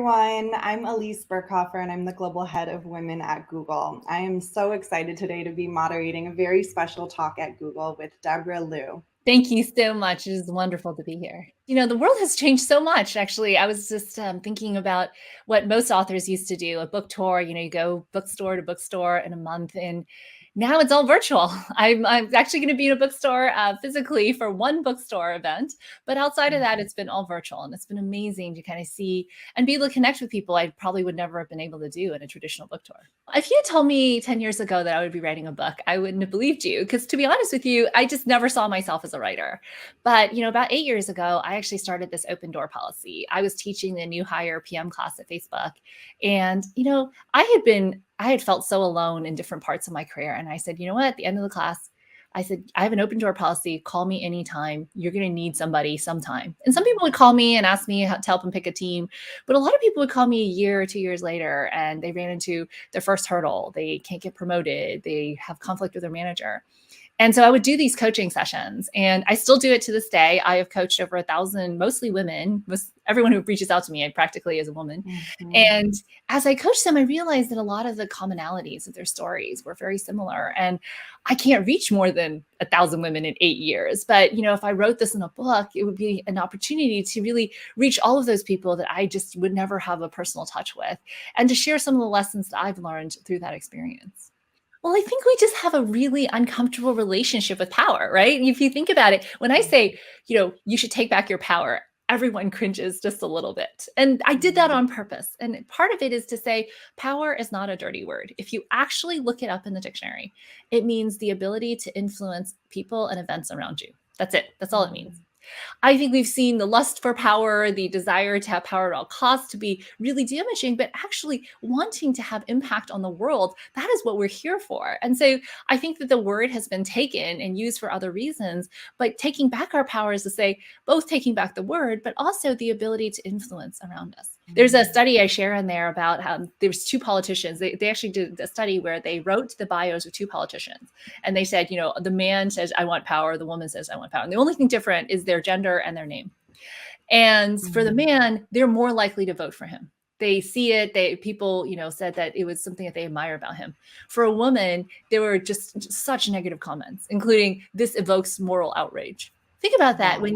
everyone. I'm Elise Burkhofer, and I'm the Global Head of Women at Google. I am so excited today to be moderating a very special talk at Google with Deborah Liu. Thank you so much. It is wonderful to be here. The world has changed so much, actually. I was just thinking about what most authors used to do, a book tour. You go bookstore to bookstore in a month, and now it's all virtual. I'm actually going to be in a bookstore physically for one bookstore event, but outside of that, it's been all virtual, and it's been amazing to kind of see and be able to connect with people I probably would never have been able to do in a traditional book tour. If you had told me 10 years ago that I would be writing a book, I wouldn't have believed you, because to be honest with you, I just never saw myself as a writer. But, about 8 years ago, I actually started this open door policy. I was teaching the new hire PM class at Facebook. And, I had felt so alone in different parts of my career. And I said, you know what, at the end of the class, I said, I have an open door policy. Call me anytime. You're going to need somebody sometime. And some people would call me and ask me to help them pick a team. But a lot of people would call me a year or 2 years later, and they ran into their first hurdle. They can't get promoted. They have conflict with their manager. And so I would do these coaching sessions, and I still do it to this day. I have coached over 1,000, mostly women. Everyone who reaches out to me, I practically is a woman. Mm-hmm. And as I coached them, I realized that a lot of the commonalities of their stories were very similar. And I can't reach more than 1,000 women in 8 years. But, if I wrote this in a book, it would be an opportunity to really reach all of those people that I just would never have a personal touch with, and to share some of the lessons that I've learned through that experience. Well, I think we just have a really uncomfortable relationship with power, right? If you think about it, when I say, you should take back your power, everyone cringes just a little bit. And I did that on purpose. And part of it is to say power is not a dirty word. If you actually look it up in the dictionary, it means the ability to influence people and events around you. That's it. That's all it means. I think we've seen the lust for power, the desire to have power at all costs, to be really damaging, but actually wanting to have impact on the world, that is what we're here for. And so I think that the word has been taken and used for other reasons, but taking back our power is to say both taking back the word, but also the ability to influence around us. There's a study I share in there about how there's two politicians. They actually did a study where they wrote the bios of two politicians. And they said, the man says, I want power. The woman says, I want power. And the only thing different is their gender and their name. And for the man, they're more likely to vote for him. They see it. People, said that it was something that they admire about him. For a woman, there were just such negative comments, including this evokes moral outrage. Think about that when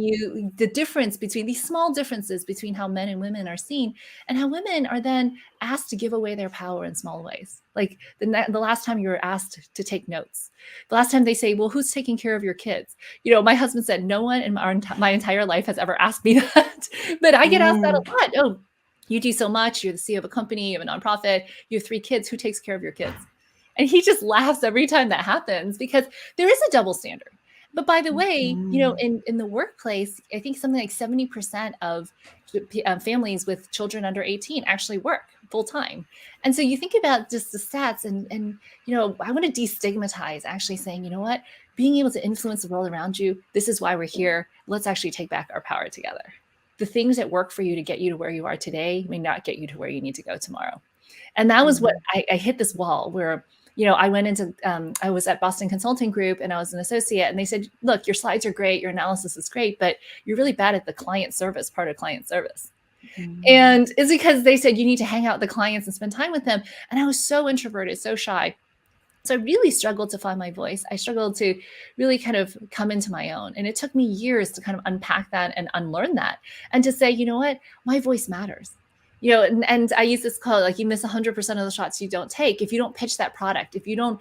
the difference between these small differences between how men and women are seen, and how women are then asked to give away their power in small ways. Like the last time you were asked to take notes, the last time they say, well, who's taking care of your kids? My husband said, no one in my entire life has ever asked me that, but I get asked that a lot. Oh, you do so much. You're the CEO of a company, you have a nonprofit, you have 3 kids. Who takes care of your kids? And he just laughs every time that happens, because there is a double standard. But by the way, in the workplace, I think something like 70% of families with children under 18 actually work full time. And so you think about just the stats, and I want to destigmatize actually saying, what, being able to influence the world around you, this is why we're here. Let's actually take back our power together. The things that work for you to get you to where you are today may not get you to where you need to go tomorrow. And that was what I hit this wall where I went into, I was at Boston Consulting Group, and I was an associate, and they said, look, your slides are great, your analysis is great, but you're really bad at the client service part of client service. And it's because they said you need to hang out with the clients and spend time with them. And I was so introverted, so shy. So I really struggled to find my voice. I struggled to really kind of come into my own. And it took me years to kind of unpack that and unlearn that, and to say, you know what, my voice matters. And I use this quote, like, you miss 100% of the shots you don't take. If you don't pitch that product, if you don't,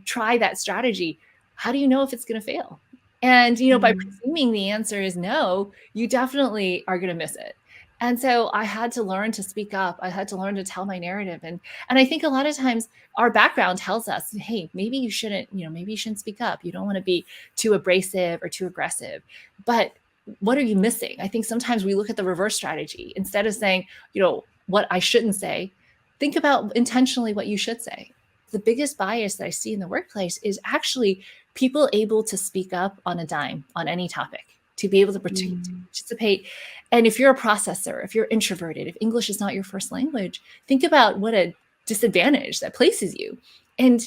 try that strategy, how do you know if it's going to fail? And, by presuming the answer is no, you definitely are going to miss it. And so I had to learn to speak up. I had to learn to tell my narrative. And I think a lot of times our background tells us, hey, maybe you shouldn't speak up. You don't want to be too abrasive or too aggressive. But what are you missing? I think sometimes we look at the reverse strategy. Instead of saying, what I shouldn't say, think about intentionally what you should say. The biggest bias that I see in the workplace is actually people able to speak up on a dime on any topic, to be able to participate. And if you're a processor, if you're introverted, if English is not your first language, think about what a disadvantage that places you. And,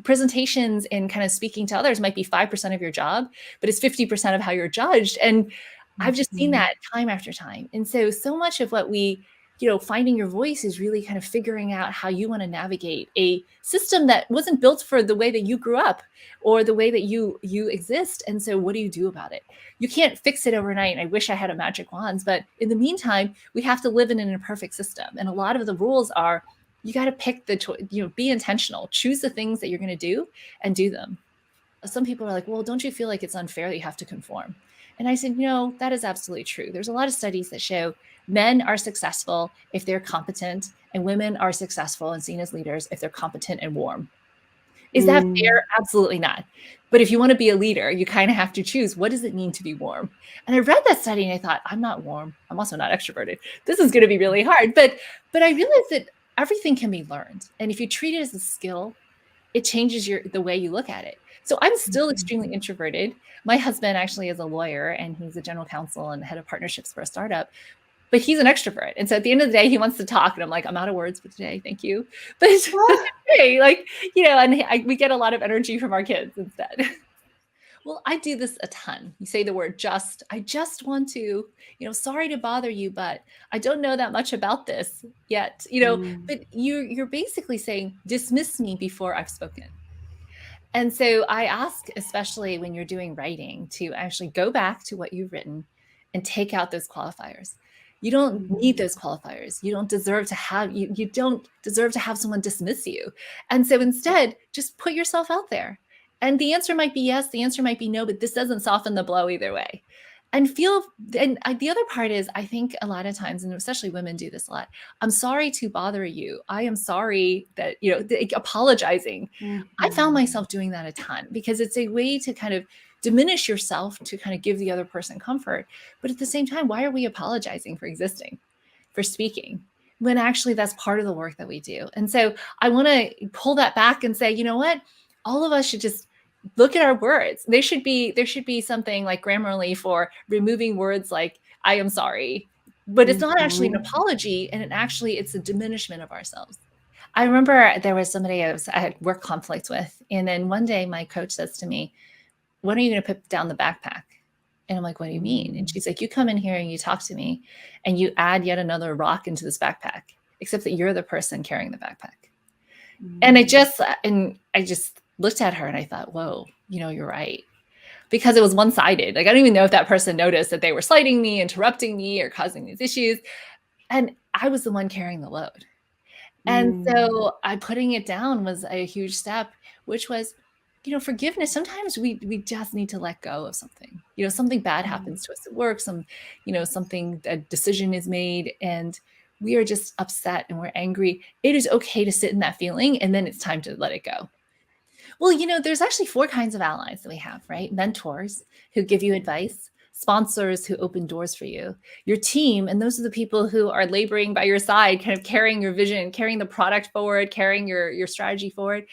presentations and kind of speaking to others might be 5% of your job, but it's 50% of how you're judged. And I've just seen that time after time. And so much of what we, finding your voice is really kind of figuring out how you want to navigate a system that wasn't built for the way that you grew up or the way that you exist. And so what do you do about it? You can't fix it overnight. I wish I had a magic wand, but in the meantime, we have to live in an imperfect system. And a lot of the rules are, you got to pick be intentional, choose the things that you're going to do and do them. Some people are like, well, don't you feel like it's unfair that you have to conform? And I said, no, that is absolutely true. There's a lot of studies that show men are successful if they're competent, and women are successful and seen as leaders if they're competent and warm. Is that fair? Absolutely not. But if you want to be a leader, you kind of have to choose, what does it mean to be warm? And I read that study and I thought, I'm not warm. I'm also not extroverted. This is going to be really hard. But I realized that everything can be learned. And if you treat it as a skill, it changes the way you look at it. So I'm still extremely introverted. My husband actually is a lawyer, and he's a general counsel and head of partnerships for a startup, but he's an extrovert. And so at the end of the day, he wants to talk, and I'm like, I'm out of words for today. Thank you. But it's okay. And we get a lot of energy from our kids instead. Well, I do this a ton. You say the word just. I just want to, sorry to bother you, but I don't know that much about this yet, but you're basically saying, dismiss me before I've spoken. And so I ask, especially when you're doing writing, to actually go back to what you've written and take out those qualifiers. You don't need those qualifiers. You don't deserve to have, you don't deserve to have someone dismiss you. And so instead, just put yourself out there. And the answer might be yes, the answer might be no, but this doesn't soften the blow either way. And the other part is, I think a lot of times, and especially women do this a lot, I'm sorry to bother you. I am sorry that, apologizing. I found myself doing that a ton because it's a way to kind of diminish yourself to kind of give the other person comfort. But at the same time, why are we apologizing for existing, for speaking, when actually that's part of the work that we do? And so I want to pull that back and say, you know what? All of us should just look at our words. There should be something like Grammarly for removing words like I am sorry, but it's not actually an apology, and it's a diminishment of ourselves. I remember there was somebody I had work conflicts with, and then one day my coach says to me, when are you going to put down the backpack? And I'm like, what do you mean? And she's like, you come in here and you talk to me and you add yet another rock into this backpack, except that you're the person carrying the backpack. And I just looked at her and I thought, whoa, you're right. Because it was one-sided. Like, I don't even know if that person noticed that they were slighting me, interrupting me, or causing these issues. And I was the one carrying the load. And so putting it down was a huge step, which was, forgiveness. Sometimes we just need to let go of something. Something bad happens to us at work, a decision is made, and we are just upset and we're angry. It is okay to sit in that feeling, and then it's time to let it go. Well, there's actually 4 kinds of allies that we have, right? Mentors who give you advice, sponsors who open doors for you, your team, and those are the people who are laboring by your side, kind of carrying your vision, carrying the product forward, carrying your strategy forward,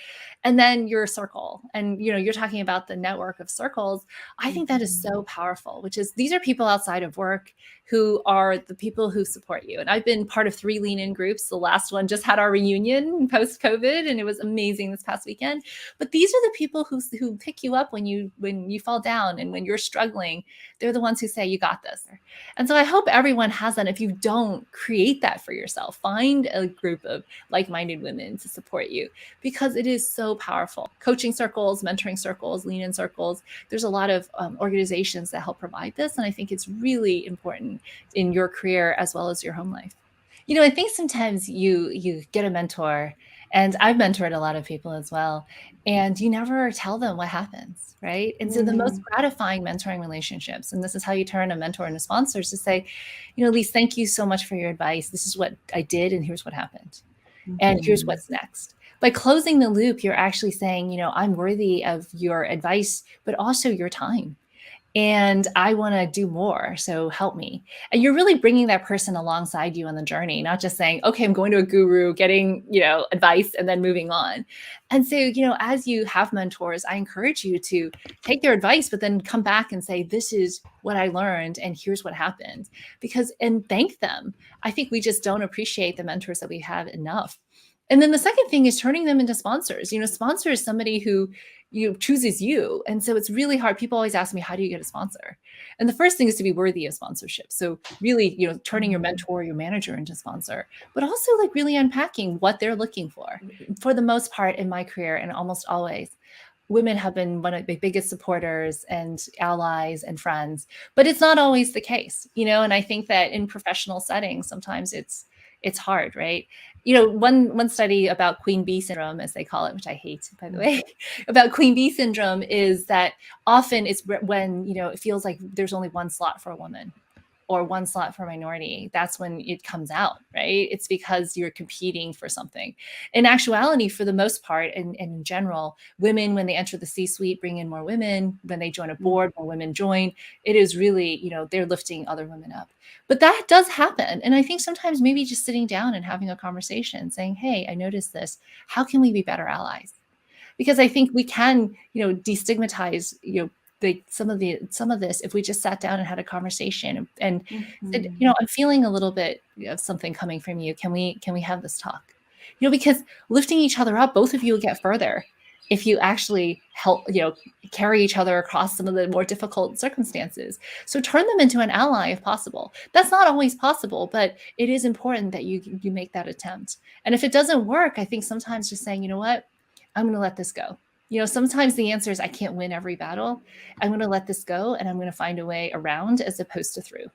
and then your circle. And, you're talking about the network of circles. I think that is so powerful, which is these are people outside of work who are the people who support you. And I've been part of 3 lean in groups. The last one just had our reunion post COVID, and it was amazing this past weekend. But these are the people who pick you up when you fall down and when you're struggling. They're the ones who say, you got this. And so I hope everyone has that. If you don't, create that for yourself. Find a group of like-minded women to support you, because it is so powerful. Coaching circles, mentoring circles, lean in circles. There's a lot of organizations that help provide this. And I think it's really important in your career as well as your home life. I think sometimes you get a mentor, and I've mentored a lot of people as well, and you never tell them what happens, right? And so the most gratifying mentoring relationships, and this is how you turn a mentor into sponsors, to say, Lise, thank you so much for your advice. This is what I did, and here's what happened. And here's what's next. By closing the loop, you're actually saying, I'm worthy of your advice, but also your time. And I want to do more. So help me. And you're really bringing that person alongside you on the journey, not just saying, okay, I'm going to a guru, getting, advice and then moving on. And so, as you have mentors, I encourage you to take their advice, but then come back and say, this is what I learned and here's what happened, and thank them. I think we just don't appreciate the mentors that we have enough. And then the second thing is turning them into sponsors. Sponsor is somebody who chooses you. And so it's really hard. People always ask me, how do you get a sponsor? And the first thing is to be worthy of sponsorship. So really, turning your mentor, your manager into sponsor, but also like really unpacking what they're looking for. For the most part in my career, and almost always, women have been one of the biggest supporters and allies and friends, but it's not always the case, and I think that in professional settings, sometimes it's hard, right? One study about queen bee syndrome, as they call it, which I hate, by the way, about queen bee syndrome is that often it's when, it feels like there's only one slot for a woman or one slot for a minority. That's when it comes out, right? It's because you're competing for something. In actuality, for the most part, and in general, women, when they enter the C-suite, bring in more women. When they join a board, more women join. It is really, they're lifting other women up. But that does happen. And I think sometimes maybe just sitting down and having a conversation saying, hey, I noticed this. How can we be better allies? Because I think we can, destigmatize, some of this if we just sat down and had a conversation and said, I'm feeling a little bit of something coming from you. Can we have this talk? Because lifting each other up, both of you will get further if you actually help, carry each other across some of the more difficult circumstances. So turn them into an ally if possible. That's not always possible, but it is important that you make that attempt. And if it doesn't work, I think sometimes just saying, you know what, I'm going to let this go. Sometimes the answer is I can't win every battle. I'm going to let this go and I'm going to find a way around as opposed to through.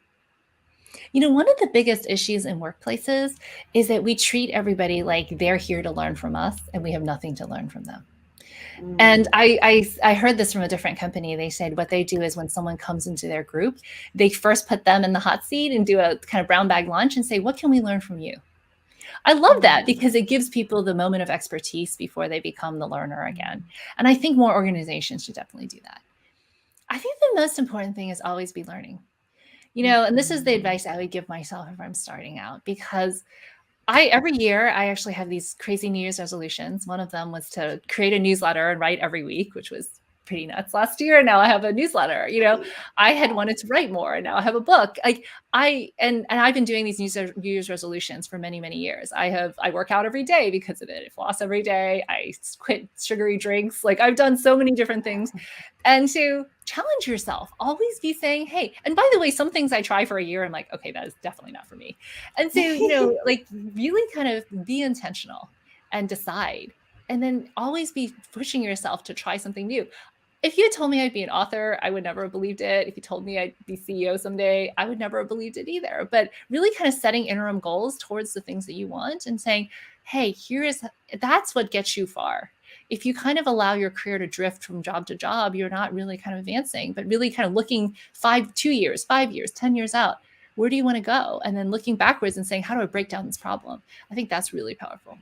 One of the biggest issues in workplaces is that we treat everybody like they're here to learn from us and we have nothing to learn from them. And I heard this from a different company. They said what they do is when someone comes into their group, they first put them in the hot seat and do a kind of brown bag lunch and say, what can we learn from you? I love that because it gives people the moment of expertise before they become the learner again. And I think more organizations should definitely do that. I think the most important thing is always be learning, and this is the advice I would give myself if I'm starting out, because every year I actually have these crazy New Year's resolutions. One of them was to create a newsletter and write every week, which was pretty nuts last year. And now I have a newsletter. I had wanted to write more and now I have a book. Like and I've been doing these New Year's resolutions for many, many years. I work out every day because of it. I floss every day. I quit sugary drinks. Like I've done so many different things. And to challenge yourself, always be saying, hey, and by the way, some things I try for a year, I'm like, okay, that is definitely not for me. And so, like really kind of be intentional and decide, and then always be pushing yourself to try something new. If you had told me I'd be an author, I would never have believed it. If you told me I'd be CEO someday, I would never have believed it either. But really kind of setting interim goals towards the things that you want and saying, hey, that's what gets you far. If you kind of allow your career to drift from job to job, you're not really kind of advancing, but really kind of looking 2 years, 5 years, 10 years out, where do you want to go? And then looking backwards and saying, how do I break down this problem? I think that's really powerful.